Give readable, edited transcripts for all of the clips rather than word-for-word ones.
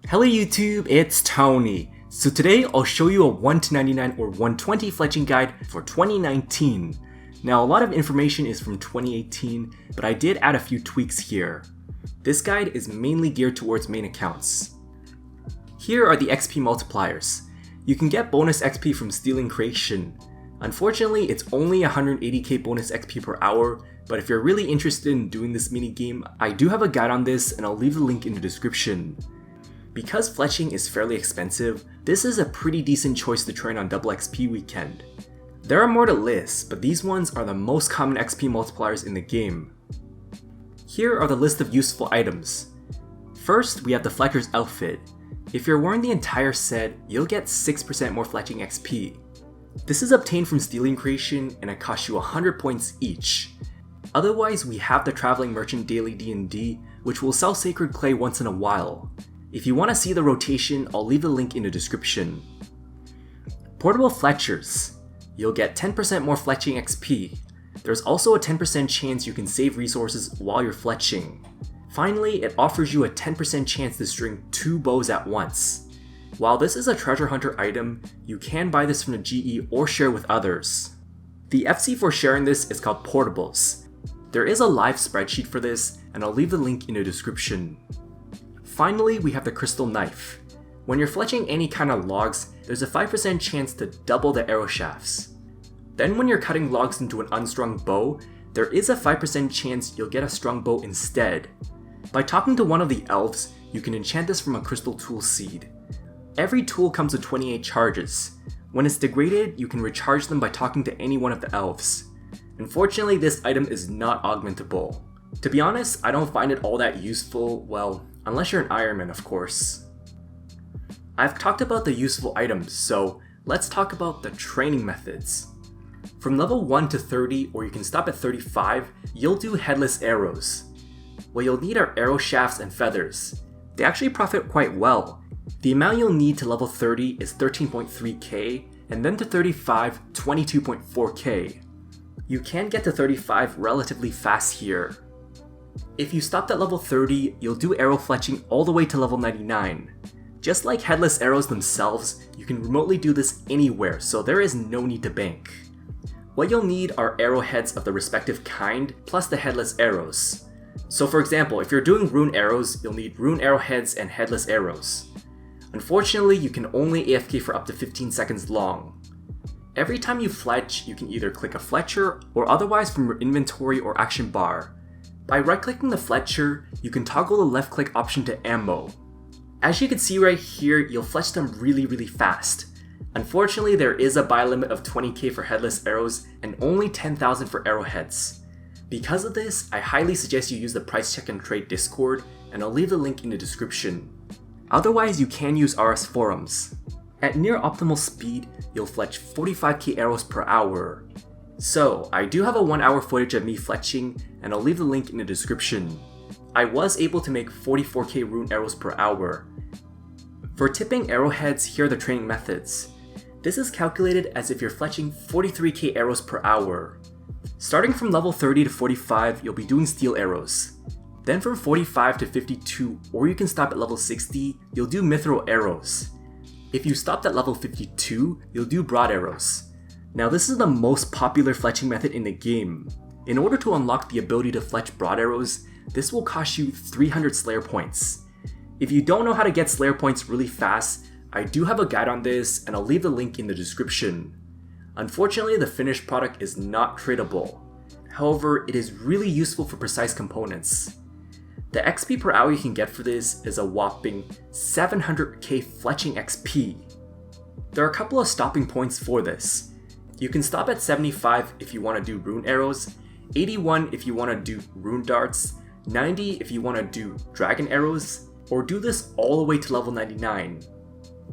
Hello YouTube, it's Tony. So today I'll show you a 1 to 99 or 120 fletching guide for 2019. Now a lot of information is from 2018, but I did add a few tweaks here. This guide is mainly geared towards main accounts. Here are the XP multipliers. You can get bonus XP from stealing creation. Unfortunately, it's only 180k bonus XP per hour, but if you're really interested in doing this mini game, I do have a guide on this and I'll leave the link in the description. Because fletching is fairly expensive, this is a pretty decent choice to train on double XP weekend. There are more to list, but these ones are the most common XP multipliers in the game. Here are the list of useful items. First, we have the Fletcher's outfit. If you're wearing the entire set, you'll get 6% more fletching XP. This is obtained from stealing creation and it costs you 100 points each. Otherwise, we have the Traveling Merchant Daily D&D, which will sell Sacred Clay once in a while. If you want to see the rotation, I'll leave the link in the description. Portable Fletchers. You'll get 10% more fletching XP. There's also a 10% chance you can save resources while you're fletching. Finally, it offers you a 10% chance to string 2 bows at once. While this is a treasure hunter item, you can buy this from the GE or share with others. The FC for sharing this is called Portables. There is a live spreadsheet for this, and I'll leave the link in the description. Finally, we have the Crystal Knife. When you're fletching any kind of logs, there's a 5% chance to double the arrow shafts. Then when you're cutting logs into an unstrung bow, there is a 5% chance you'll get a strung bow instead. By talking to one of the elves, you can enchant this from a crystal tool seed. Every tool comes with 28 charges. When it's degraded, you can recharge them by talking to any one of the elves. Unfortunately, this item is not augmentable. To be honest, I don't find it all that useful, well, unless you're an Ironman, of course. I've talked about the useful items, so let's talk about the training methods. From level 1 to 30, or you can stop at 35, you'll do Headless Arrows. What you'll need are arrow shafts and feathers. They actually profit quite well. The amount you'll need to level 30 is 13.3k, and then to 35, 22.4k. You can get to 35 relatively fast here. If you stopped at level 30, you'll do arrow fletching all the way to level 99. Just like Headless Arrows themselves, you can remotely do this anywhere, so there is no need to bank. What you'll need are arrowheads of the respective kind, plus the Headless Arrows. So for example, if you're doing rune arrows, you'll need rune arrowheads and Headless Arrows. Unfortunately, you can only AFK for up to 15 seconds long. Every time you fletch, you can either click a Fletcher or otherwise from your inventory or action bar. By right-clicking the Fletcher, you can toggle the left-click option to ammo. As you can see right here, you'll fletch them really fast. Unfortunately, there is a buy limit of 20k for Headless Arrows and only 10,000 for arrowheads. Because of this, I highly suggest you use the Price Check and Trade Discord, and I'll leave the link in the description. Otherwise, you can use RS forums. At near optimal speed, you'll fletch 45k arrows per hour. So, I do have a 1 hour footage of me fletching, and I'll leave the link in the description. I was able to make 44k rune arrows per hour. For tipping arrowheads, here are the training methods. This is calculated as if you're fletching 43k arrows per hour. Starting from level 30 to 45, you'll be doing steel arrows. Then from 45 to 52, or you can stop at level 60, you'll do mithril arrows. If you stopped at level 52, you'll do broad arrows. Now this is the most popular fletching method in the game. In order to unlock the ability to fletch broad arrows, this will cost you 300 Slayer points. If you don't know how to get Slayer points really fast, I do have a guide on this and I'll leave the link in the description. Unfortunately, the finished product is not tradable. However, it is really useful for precise components. The XP per hour you can get for this is a whopping 700k fletching XP. There are a couple of stopping points for this. You can stop at 75 if you want to do rune arrows, 81 if you want to do rune darts, 90 if you want to do dragon arrows, or do this all the way to level 99.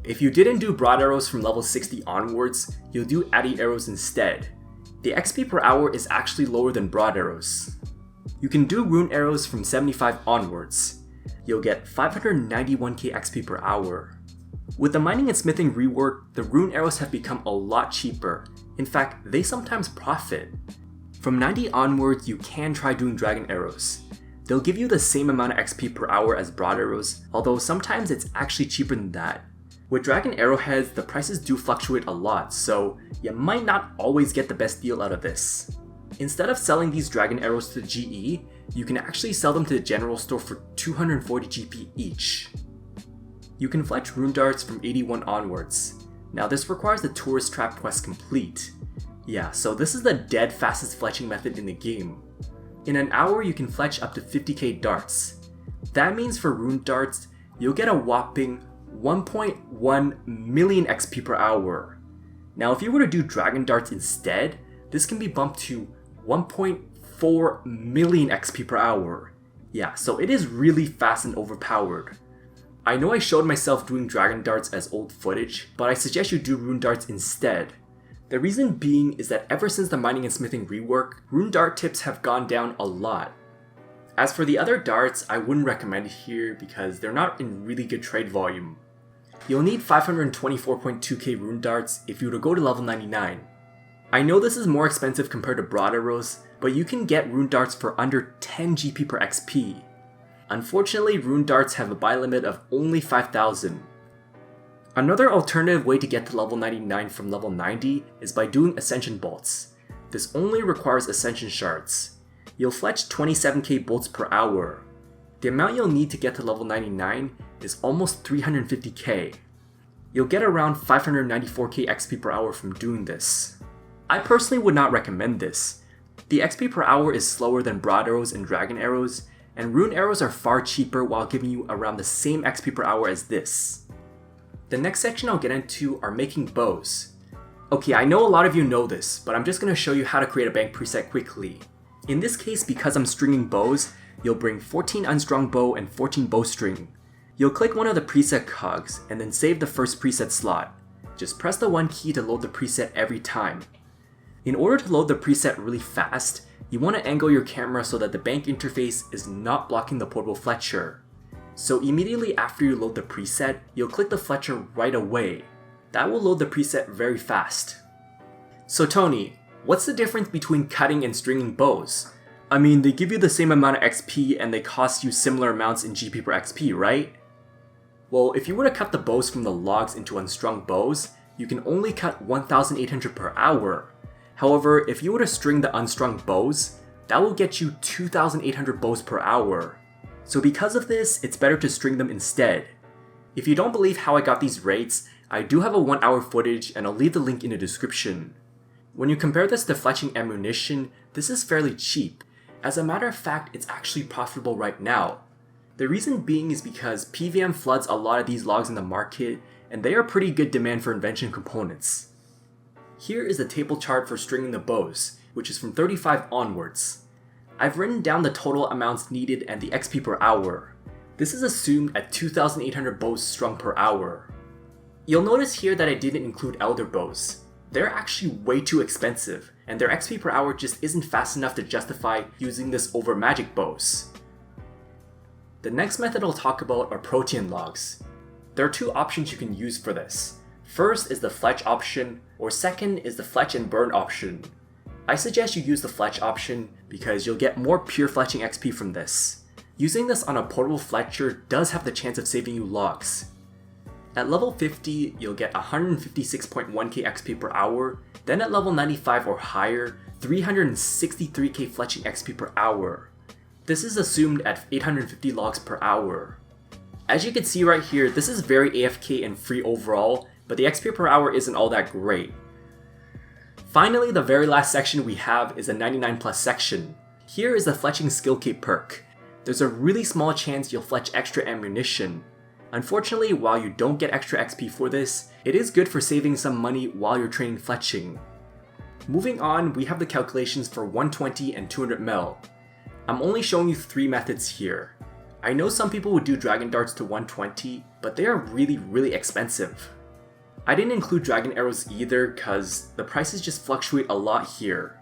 If you didn't do broad arrows from level 60 onwards, you'll do addy arrows instead. The XP per hour is actually lower than broad arrows. You can do rune arrows from 75 onwards. You'll get 591k XP per hour. With the mining and smithing rework, the rune arrows have become a lot cheaper. In fact, they sometimes profit. From 90 onwards, you can try doing dragon arrows. they'll give you the same amount of XP per hour as broad arrows, although sometimes it's actually cheaper than that. With dragon arrowheads, the prices do fluctuate a lot, so you might not always get the best deal out of this. Instead of selling these dragon arrows to the GE, you can actually sell them to the general store for 240 GP each. You can fletch rune darts from 81 onwards. Now this requires the tourist trap quest complete. Yeah, so this is the dead fastest fletching method in the game. In an hour you can fletch up to 50k darts. That means for rune darts, you'll get a whopping 1.1 million XP per hour. Now if you were to do dragon darts instead, this can be bumped to 1.4 million XP per hour. Yeah, so it is really fast and overpowered. I know I showed myself doing dragon darts as old footage, but I suggest you do rune darts instead. The reason being is that ever since the mining and smithing rework, rune dart tips have gone down a lot. As for the other darts, I wouldn't recommend it here because they're not in really good trade volume. You'll need 524.2k rune darts if you were to go to level 99. I know this is more expensive compared to broad arrows, but you can get rune darts for under 10 GP per XP. Unfortunately, rune darts have a buy limit of only 5,000. Another alternative way to get to level 99 from level 90 is by doing Ascension Bolts. This only requires Ascension Shards. You'll fletch 27k bolts per hour. The amount you'll need to get to level 99 is almost 350k. You'll get around 594k XP per hour from doing this. I personally would not recommend this. The XP per hour is slower than broad arrows and dragon arrows, and rune arrows are far cheaper while giving you around the same XP per hour as this. The next section I'll get into are making bows. Okay, I know a lot of you know this, but I'm just going to show you how to create a bank preset quickly. In this case, because I'm stringing bows, you'll bring 14 unstrung bow and 14 bowstring. You'll click one of the preset cogs and then save the first preset slot. Just press the 1 key to load the preset every time. In order to load the preset really fast, you want to angle your camera so that the bank interface is not blocking the portable fletcher. So immediately after you load the preset, you'll click the fletcher right away. That will load the preset very fast. So Tony, what's the difference between cutting and stringing bows? I mean, they give you the same amount of XP and they cost you similar amounts in GP per XP, right? Well, if you were to cut the bows from the logs into unstrung bows, you can only cut 1,800 per hour. However, if you were to string the unstrung bows, that will get you 2,800 bows per hour. So because of this, it's better to string them instead. If you don't believe how I got these rates, I do have a 1 hour footage and I'll leave the link in the description. When you compare this to fletching ammunition, this is fairly cheap. As a matter of fact, it's actually profitable right now. The reason being is because PVM floods a lot of these logs in the market, and they are pretty good demand for invention components. Here is the table chart for stringing the bows, which is from 35 onwards. I've written down the total amounts needed and the XP per hour. This is assumed at 2,800 bows strung per hour. You'll notice here that I didn't include elder bows. They're actually way too expensive, and their XP per hour just isn't fast enough to justify using this over magic bows. The next method I'll talk about are Protean Logs. There are 2 options you can use for this. First is the fletch option, or second is the fletch and burn option. I suggest you use the fletch option because you'll get more pure fletching XP from this. Using this on a portable fletcher does have the chance of saving you logs. At level 50, you'll get 156.1k XP per hour, then at level 95 or higher, 363k fletching XP per hour. This is assumed at 850 logs per hour. As you can see right here, this is very AFK and free overall, but the XP per hour isn't all that great. Finally, the very last section we have is a 99 plus section. Here is the fletching skill cape perk. There's a really small chance you'll fletch extra ammunition. Unfortunately, while you don't get extra XP for this, it is good for saving some money while you're training fletching. Moving on, we have the calculations for 120 and 200 mil. I'm only showing you 3 methods here. I know some people would do dragon darts to 120, but they are really expensive. I didn't include dragon arrows either cause the prices just fluctuate a lot here.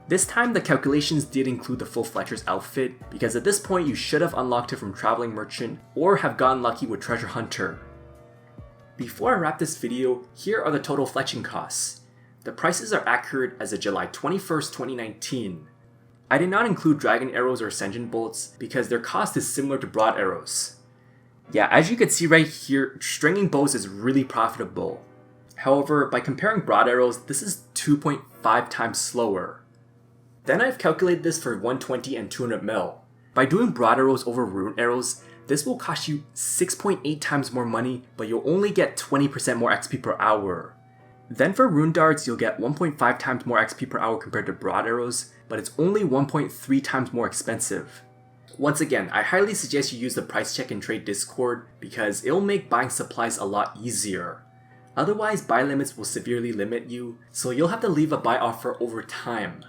This time the calculations did include the full Fletcher's outfit because at this point you should have unlocked it from Traveling Merchant or have gotten lucky with Treasure Hunter. Before I wrap this video, here are the total fletching costs. The prices are accurate as of July 21st, 2019. I did not include Dragon Arrows or Ascension Bolts because their cost is similar to Broad Arrows. Yeah, as you can see right here, stringing bows is really profitable. However, by comparing Broad Arrows, this is 2.5 times slower. Then I've calculated this for 120 and 200 mil. By doing Broad Arrows over Rune Arrows, this will cost you 6.8 times more money, but you'll only get 20% more XP per hour. Then for Rune Darts, you'll get 1.5 times more XP per hour compared to Broad Arrows, but it's only 1.3 times more expensive. Once again, I highly suggest you use the price check and trade Discord because it'll make buying supplies a lot easier. Otherwise, buy limits will severely limit you, so you'll have to leave a buy offer over time.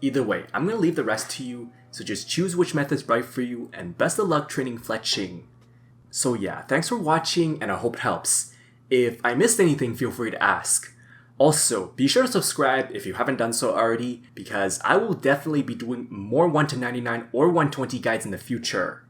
Either way, I'm going to leave the rest to you, so just choose which method's right for you, and best of luck training Fletching. So yeah, thanks for watching and I hope it helps. If I missed anything, feel free to ask. Also, be sure to subscribe if you haven't done so already, because I will definitely be doing more 1 to 99 or 120 guides in the future.